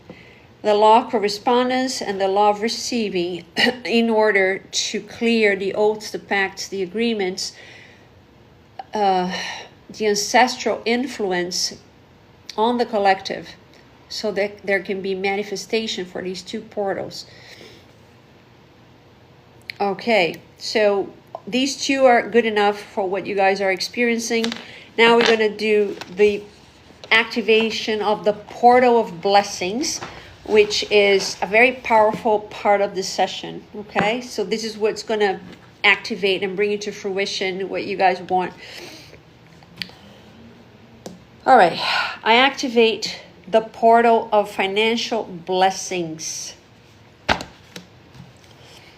the law of correspondence and the law of receiving in order to clear the oaths, the pacts, the agreements, the ancestral influence on the collective, so that there can be manifestation for these two portals. Okay, so these two are good enough for what you guys are experiencing. Now we're going to do the activation of the portal of blessings, which is a very powerful part of this session. Okay, so this is what's going to activate and bring into fruition what you guys want. All right, I activate the portal of financial blessings.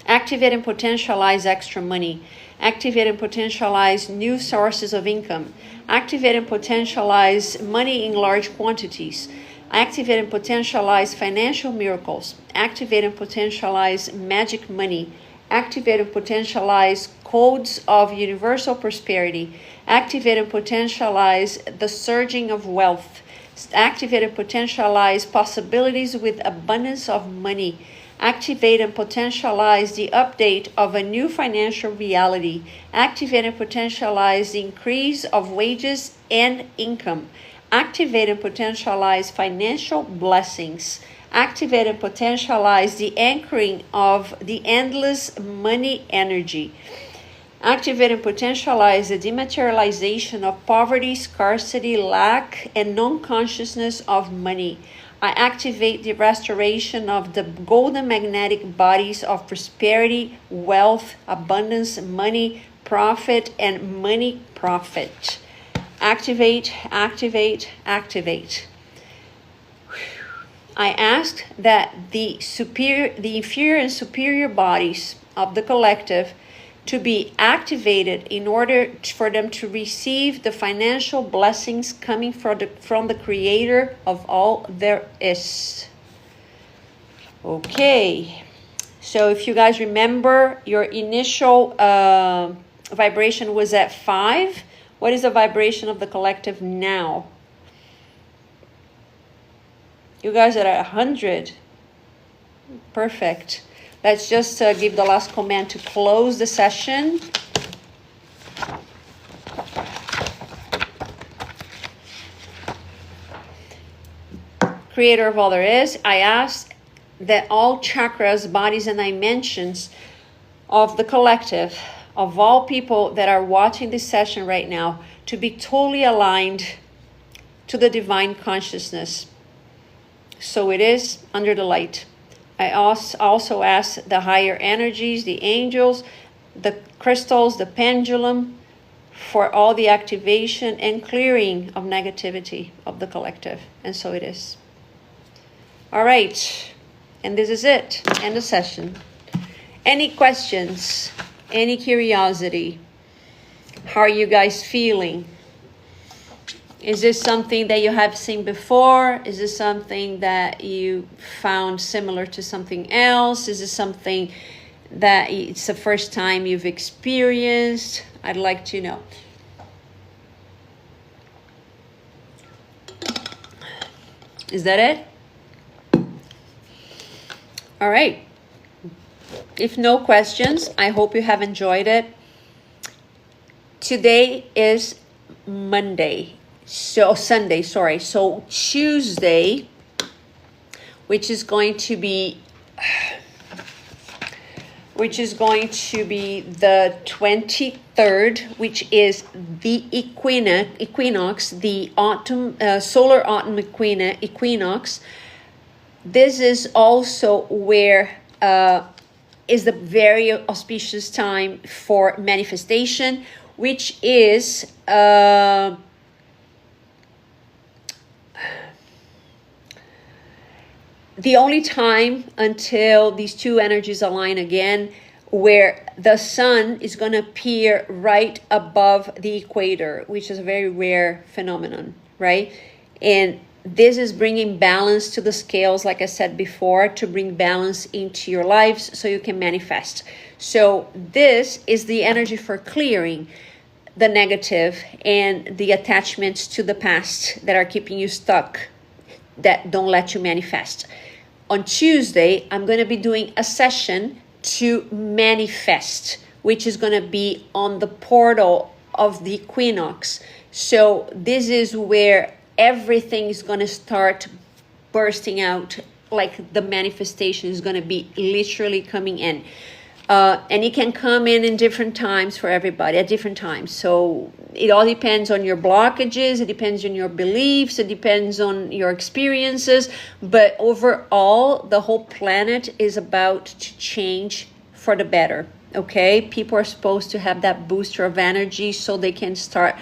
Activate and potentialize extra money. Activate and potentialize new sources of income. Activate and potentialize money in large quantities. Activate and potentialize financial miracles. Activate and potentialize magic money. Activate and potentialize codes of universal prosperity. Activate and potentialize the surging of wealth. Activate and potentialize possibilities with abundance of money. Activate and potentialize the update of a new financial reality. Activate and potentialize the increase of wages and income. Activate and potentialize financial blessings. Activate and potentialize the anchoring of the endless money energy. Activate and potentialize the dematerialization of poverty, scarcity, lack, and non-consciousness of money. I activate the restoration of the golden magnetic bodies of prosperity, wealth, abundance, money, profit, and money profit. Activate, activate, activate. I ask that the inferior and superior bodies of the collective to be activated in order for them to receive the financial blessings coming from the creator of all there is. Okay, so if you guys remember, your initial vibration was at 5. What is the vibration of the collective now? You guys are at 100. Perfect. Let's just give the last command to close the session. creator of all there is, I ask that all chakras, bodies, and dimensions of the collective, of all people that are watching this session right now, to be totally aligned to the divine consciousness. So it is under the light. I also ask the higher energies, the angels, the crystals, the pendulum, for all the activation and clearing of negativity of the collective. And so it is. All right. And this is it. End the session. Any questions? Any curiosity? How are you guys feeling? Is this something that you have seen before? Is this something that you found similar to something else? Is this something that it's the first time you've experienced? I'd like to know. Is that it? All right. If no questions, I hope you have enjoyed it. Today is Monday. Sunday, sorry. So Tuesday, which is going to be the 23rd, which is the equinox, the autumn, solar autumn equinox. This is also where is the very auspicious time for manifestation, which is the only time until these two energies align again, where the sun is going to appear right above the equator, which is a very rare phenomenon, right? And this is bringing balance to the scales, like I said before, to bring balance into your lives so you can manifest. So this is the energy for clearing the negative and the attachments to the past that are keeping you stuck, that don't let you manifest. On Tuesday, I'm going to be doing a session to manifest, which is going to be on the portal of the equinox. So this is where everything is going to start bursting out, like the manifestation is going to be literally coming in. And it can come in different times for everybody, at different times. So it all depends on your blockages, it depends on your beliefs, it depends on your experiences. But overall, the whole planet is about to change for the better, okay? People are supposed to have that booster of energy so they can start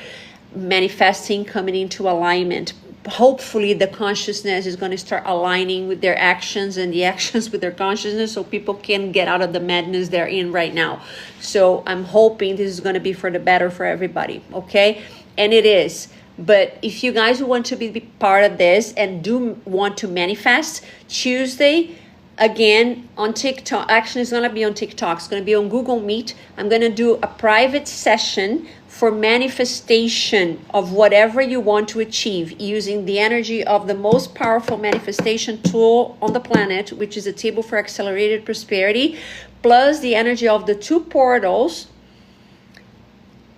manifesting, coming into alignment. Hopefully the consciousness is going to start aligning with their actions and the actions with their consciousness, so people can get out of the madness they're in right now. So I'm hoping this is going to be for the better for everybody, okay? And it is. But if you guys want to be part of this and do want to manifest, Tuesday, again, on TikTok, actually it's going to be on TikTok, it's going to be on Google Meet. I'm going to do a private session for manifestation of whatever you want to achieve using the energy of the most powerful manifestation tool on the planet, which is a table for accelerated prosperity, plus the energy of the two portals.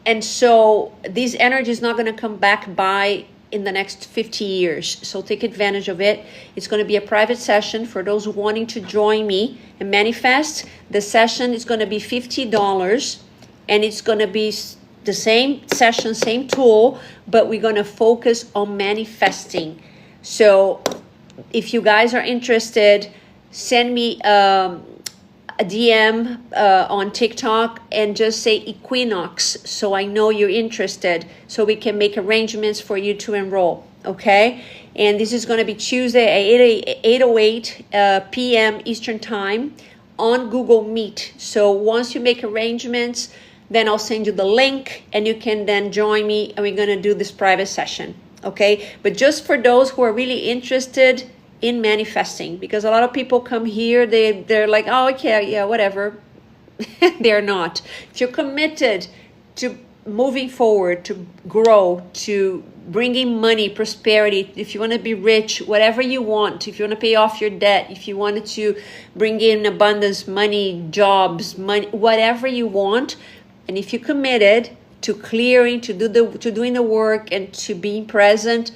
And so this energy is not going to come back by in the next 50 years. So take advantage of it. It's going to be a private session for those wanting to join me and manifest. The session is going to be $50, and it's going to be the same session, same tool, but we're going to focus on manifesting. So if you guys are interested, send me a DM on TikTok and just say equinox so I know you're interested, so we can make arrangements for you to enroll, okay? And this is going to be Tuesday at 8:08 p.m. Eastern Time on Google Meet. So once you make arrangements, then I'll send you the link and you can then join me and we're going to do this private session, okay? But just for those who are really interested in manifesting, because a lot of people come here, they're like, oh, okay, yeah, whatever. They're not. If you're committed to moving forward, to grow, to bringing money, prosperity, if you want to be rich, whatever you want, if you want to pay off your debt, if you wanted to bring in abundance, money, jobs, money, whatever you want, and if you're committed to clearing, to doing the work and to being present,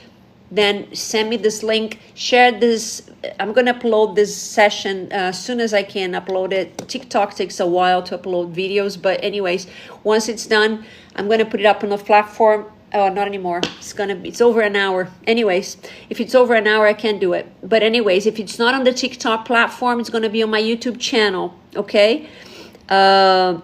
then send me this link, share this. I'm going to upload this session as soon as I can upload it. TikTok takes a while to upload videos, but anyways, once it's done, I'm going to put it up on the platform. Oh, not anymore. It's over an hour. Anyways, if it's over an hour, I can't do it. But anyways, if it's not on the TikTok platform, it's going to be on my YouTube channel. Okay. And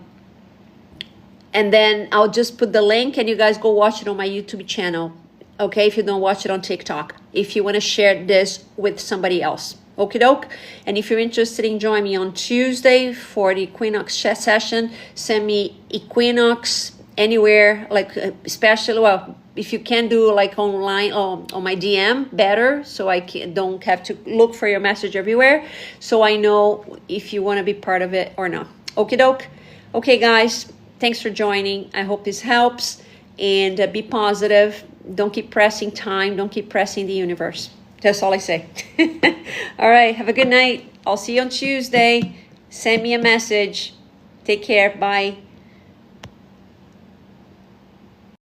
then I'll just put the link and you guys go watch it on my YouTube channel. Okay. If you don't watch it on TikTok, if you want to share this with somebody else. Okie doke. And if you're interested in joining me on Tuesday for the Equinox chat session, send me Equinox anywhere, like especially, well, if you can do like online or on my DM, better, so I don't have to look for your message everywhere, so I know if you want to be part of it or not. Okie doke. Okay, guys, thanks for joining. I hope this helps, and be positive. Don't keep pressing time. Don't keep pressing the universe. That's all I say. All right, have a good night. I'll see you on Tuesday. Send me a message. Take care. Bye.